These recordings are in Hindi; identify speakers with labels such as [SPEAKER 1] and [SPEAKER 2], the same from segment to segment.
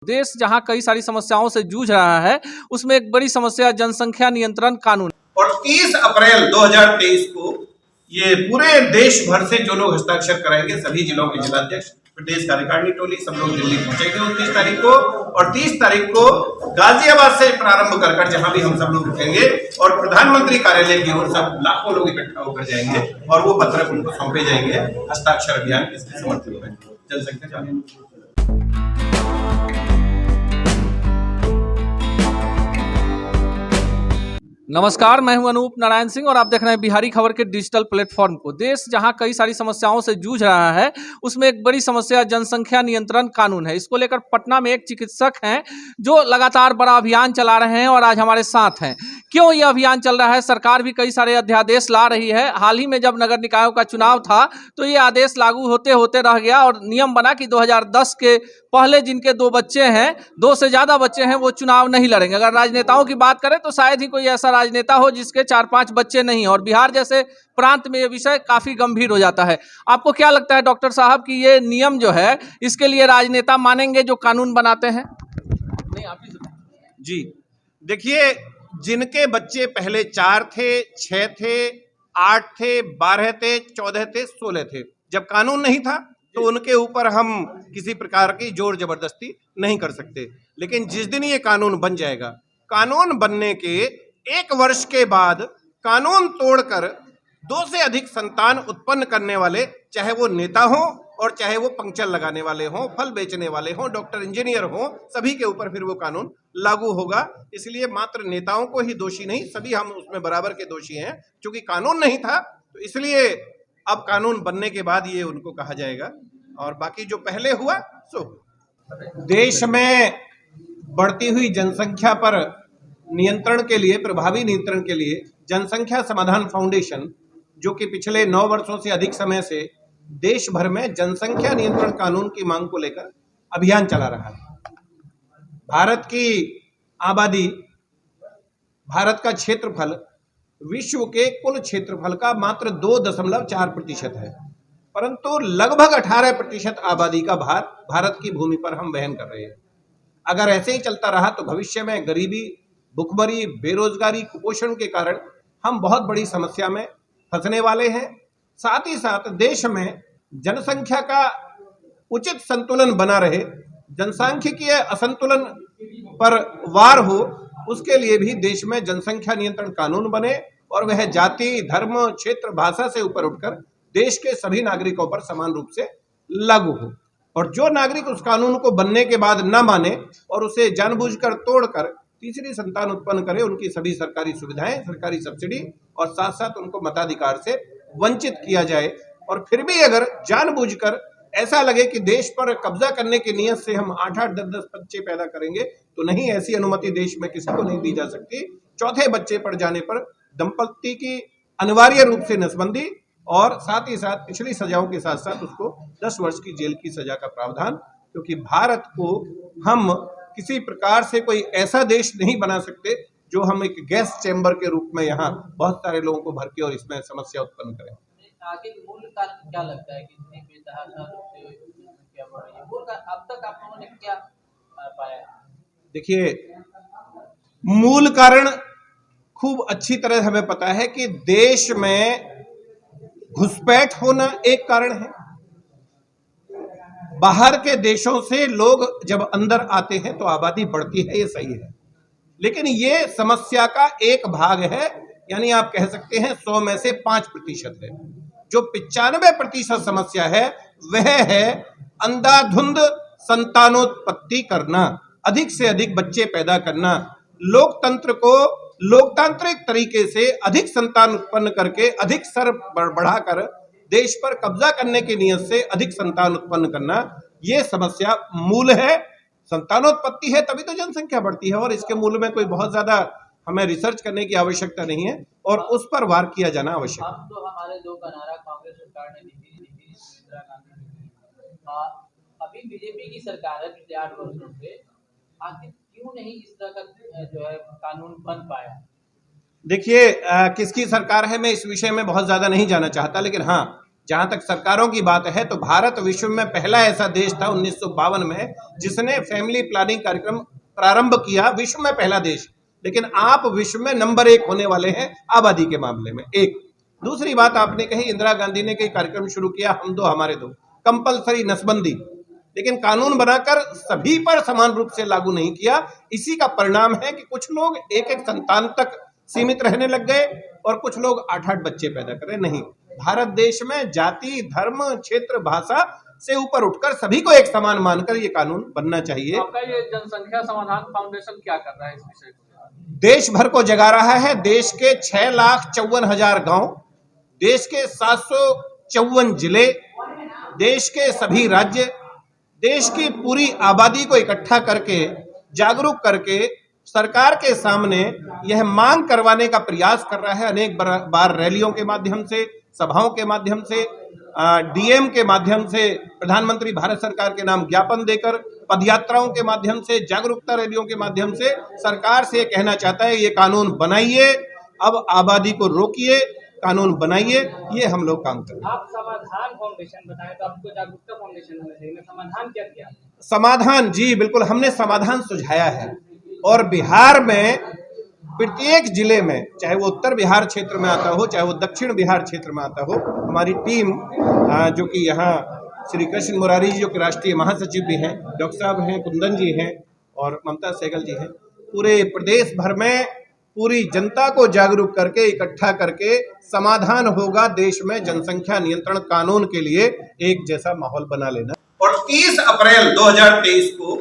[SPEAKER 1] देश जहां कई सारी समस्याओं से जूझ रहा है, उसमें एक बड़ी समस्या जनसंख्या नियंत्रण कानून।
[SPEAKER 2] और 30 अप्रैल 2023 को ये पूरे देश भर से जो लोग हस्ताक्षर कराएंगे, सभी जिलों के जिलाध्यक्ष, प्रदेश कार्यकारिणी टोली, सब लोग दिल्ली पहुंचेंगे 29 तारीख को। और 30 तारीख को गाजियाबाद से प्रारंभ कर जहां भी हम सब लोग रुकेंगे और प्रधानमंत्री कार्यालय की ओर सब लाखों लोग इकट्ठा होकर जाएंगे और वो पत्रक उनको सौंपे जाएंगे। हस्ताक्षर अभियान इसके समर्थन में जनसंख्या कानून।
[SPEAKER 1] नमस्कार, मैं हूं अनूप नारायण सिंह और आप देख रहे हैं बिहारी खबर के डिजिटल प्लेटफॉर्म को। देश जहां कई सारी समस्याओं से जूझ रहा है, उसमें एक बड़ी समस्या जनसंख्या नियंत्रण कानून है। इसको लेकर पटना में एक चिकित्सक हैं जो लगातार बड़ा अभियान चला रहे हैं और आज हमारे साथ हैं। क्यों ये अभियान चल रहा है? सरकार भी कई सारे अध्यादेश ला रही है। हाल ही में जब नगर निकायों का चुनाव था तो ये आदेश लागू होते होते रह गया और नियम बना कि 2010 के पहले जिनके 2 बच्चे हैं, 2 से ज्यादा बच्चे हैं, वो चुनाव नहीं लड़ेंगे। अगर राजनेताओं की बात करें तो शायद ही कोई ऐसा राजनेता हो जिसके 4-5 बच्चे नहीं हो, और बिहार जैसे प्रांत में ये विषय काफी गंभीर हो जाता है। आपको क्या लगता है डॉक्टर साहब कि ये नियम जो है इसके लिए राजनेता मानेंगे जो कानून बनाते हैं? नहीं, आप
[SPEAKER 2] जी देखिए, जिनके बच्चे पहले 4 थे, 6 थे, 8 थे, 12 थे, 14 थे, 16 थे, जब कानून नहीं था तो उनके ऊपर हम किसी प्रकार की जोर जबरदस्ती नहीं कर सकते। लेकिन जिस दिन ये कानून बन जाएगा, कानून बनने के 1 वर्ष के बाद कानून तोड़कर 2 से अधिक संतान उत्पन्न करने वाले, चाहे वो नेता हो और चाहे वो पंक्चर लगाने वाले हों, फल बेचने वाले हों, डॉक्टर इंजीनियर हों, सभी के ऊपर फिर वो कानून लागू होगा। इसलिए मात्र नेताओं को ही दोषी नहीं, सभी हम उसमें बराबर के दोषी हैं। क्योंकि कानून नहीं था तो इसलिए अब कानून बनने के बाद ये उनको कहा जाएगा, और बाकी जो पहले हुआ सो। देश में बढ़ती हुई जनसंख्या पर नियंत्रण के लिए, प्रभावी नियंत्रण के लिए जनसंख्या समाधान फाउंडेशन, जो कि पिछले 9 वर्षों से अधिक समय से देश भर में जनसंख्या नियंत्रण कानून की मांग को लेकर अभियान चला रहा है। भारत की आबादी, भारत का क्षेत्रफल विश्व के कुल क्षेत्रफल का मात्र 2.4% है, परंतु लगभग 18% आबादी का भार भारत की भूमि पर हम वहन कर रहे हैं। अगर ऐसे ही चलता रहा तो भविष्य में गरीबी, भुखमरी, बेरोजगारी, कुपोषण के कारण हम बहुत बड़ी समस्या में फंसने वाले हैं। साथ ही साथ देश में जनसंख्या का उचित संतुलन बना रहे, जनसांख्यिकीय असंतुलन पर वार हो, उसके लिए भी देश में जनसंख्या नियंत्रण कानून बने और वह जाति, धर्म, क्षेत्र, भाषा से ऊपर उठकर देश के सभी नागरिकों पर समान रूप से लागू हो। और जो नागरिक उस कानून को बनने के बाद न माने और उसे जानबूझकर तोड़कर तीसरी संतान उत्पन्न करे, उनकी सभी सरकारी सुविधाएं, सरकारी सब्सिडी और साथ साथ उनको मताधिकार से वंचित किया जाए। और फिर भी अगर जानबूझकर ऐसा लगे कि देश पर कब्जा करने की नीयत से हम 8-8, 10-10 बच्चे पैदा करेंगे, तो नहीं, ऐसी अनुमति देश में किसी को नहीं दी जा सकती। चौथे बच्चे पर जाने पर दंपति की अनिवार्य रूप से नसबंदी और साथ ही साथ पिछली सजाओं के साथ साथ उसको 10 वर्ष की जेल की सजा का प्रावधान। क्योंकि भारत को हम किसी प्रकार से कोई ऐसा देश नहीं बना सकते जो हम एक गैस चैम्बर के रूप में यहाँ बहुत सारे लोगों को भर के और इसमें समस्या उत्पन्न करें।
[SPEAKER 1] आगे मूल कारण क्या लगता है कि इतनी बेतहाशा रूप से क्या बढ़ रही है? मूल कारण अब तक आप लोगों ने क्या पाया?
[SPEAKER 2] देखिए, मूल कारण खूब अच्छी तरह हमें पता है कि देश में घुसपैठ होना एक कारण है। बाहर के देशों से लोग जब अंदर आते हैं तो आबादी बढ़ती है, ये सही है, लेकिन ये समस्या का एक भाग है। यानी आप कह सकते हैं 100 में से 5% है। जो 95% समस्या है वह है अंधाधुंध संतानोत्पत्ति करना, अधिक से अधिक बच्चे पैदा करना, लोकतंत्र को लोकतांत्रिक तरीके से अधिक संतान उत्पन्न करके अधिक सर बढ़ाकर देश पर कब्जा करने की नीयत से अधिक संतान उत्पन्न करना, ये समस्या मूल है। संतानोत्पत्ति है तभी तो जनसंख्या बढ़ती है, और इसके मूल में कोई बहुत ज्यादा हमें रिसर्च करने की आवश्यकता नहीं है और उस पर वार किया जाना आवश्यक है।
[SPEAKER 1] अब तो हमारे 2 का नारा कांग्रेस सरकार ने इंदिरा गांधी, अभी बीजेपी की सरकार है पिछले 8 वर्षों से, आखिर क्यों नहीं इस तरह का जो है कानून बन पाया?
[SPEAKER 2] देखिए, किसकी सरकार है मैं इस विषय में बहुत ज्यादा नहीं जाना चाहता, लेकिन हाँ, जहां तक सरकारों की बात है तो भारत विश्व में पहला ऐसा देश था 1952 में जिसने फैमिली प्लानिंग कार्यक्रम प्रारंभ किया, विश्व में पहला देश। लेकिन आप विश्व में नंबर 1 होने वाले हैं आबादी के मामले में। एक दूसरी बात आपने कही, इंदिरा गांधी ने कई कार्यक्रम शुरू किया, हम दो हमारे दो, कंपलसरी नसबंदी, लेकिन कानून बनाकर सभी पर समान रूप से लागू नहीं किया। इसी का परिणाम है कि कुछ लोग एक एक संतान तक सीमित रहने लग गए और कुछ लोग 8-8 बच्चे पैदा कर रहे। नहीं, भारत देश में जाति, धर्म, क्षेत्र, भाषा से ऊपर उठकर सभी को एक समान मानकर ये कानून बनना चाहिए।
[SPEAKER 1] आपका ये जनसंख्या समाधान फाउंडेशन क्या कर रहा है इस विषय को?
[SPEAKER 2] देश भर को जगा रहा है। देश के 6,54,000 गांव, देश के 754 जिले, देश के सभी राज्य, देश की पूरी आबादी को इकट्ठा करके, जागरूक करके सरकार के सामने यह मांग करवाने का प्रयास कर रहा है। अनेक बार रैलियों के माध्यम से, सभाओं के माध्यम से, डीएम के माध्यम से, प्रधानमंत्री भारत सरकार के नाम ज्ञापन देकर, पदयात्राओं के माध्यम से, जागरूकता रैलियों के माध्यम से सरकार से कहना चाहता है ये कानून बनाइए, अब आबादी को रोकिए, कानून बनाइए। ये हम लोग काम कर रहे हैं।
[SPEAKER 3] आप समाधान फाउंडेशन बताएं तो आपको जागरूकता फाउंडेशन होना चाहिए। समाधान क्या किया?
[SPEAKER 2] समाधान, जी बिल्कुल, हमने समाधान सुझाया है और बिहार में प्रत्येक जिले में, चाहे वो उत्तर बिहार क्षेत्र में आता हो, चाहे वो दक्षिण बिहार क्षेत्र में आता हो, हमारी टीम जो कि यहाँ श्री कृष्ण मुरारी जी जो कि राष्ट्रीय महासचिव भी हैं, डॉक्टर साहब हैं, कुंदन जी हैं और ममता सहगल जी हैं, पूरे प्रदेश भर में पूरी जनता को जागरूक करके, इकट्ठा करके समाधान होगा। देश में जनसंख्या नियंत्रण कानून के लिए एक जैसा माहौल बना लेना। और 30 अप्रैल 2023 को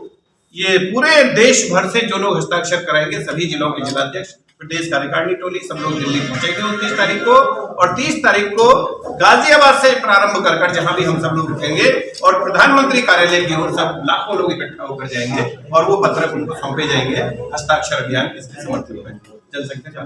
[SPEAKER 2] ये पूरे देश भर से जो लोग हस्ताक्षर कराएंगे, सभी जिलों के जिलाध्यक्ष, प्रदेश कार्यकारिणी टोली, सब लोग दिल्ली पहुंचेंगे 29 तारीख को, और 30 तारीख को गाजियाबाद से प्रारंभ कर जहां भी हम सब लोग रुकेंगे और प्रधानमंत्री कार्यालय की ओर सब लाखों लोग इकट्ठा होकर जाएंगे और वो पत्रक उनको सौंपे जाएंगे। हस्ताक्षर अभियान इसके समर्थन में जनसंख्या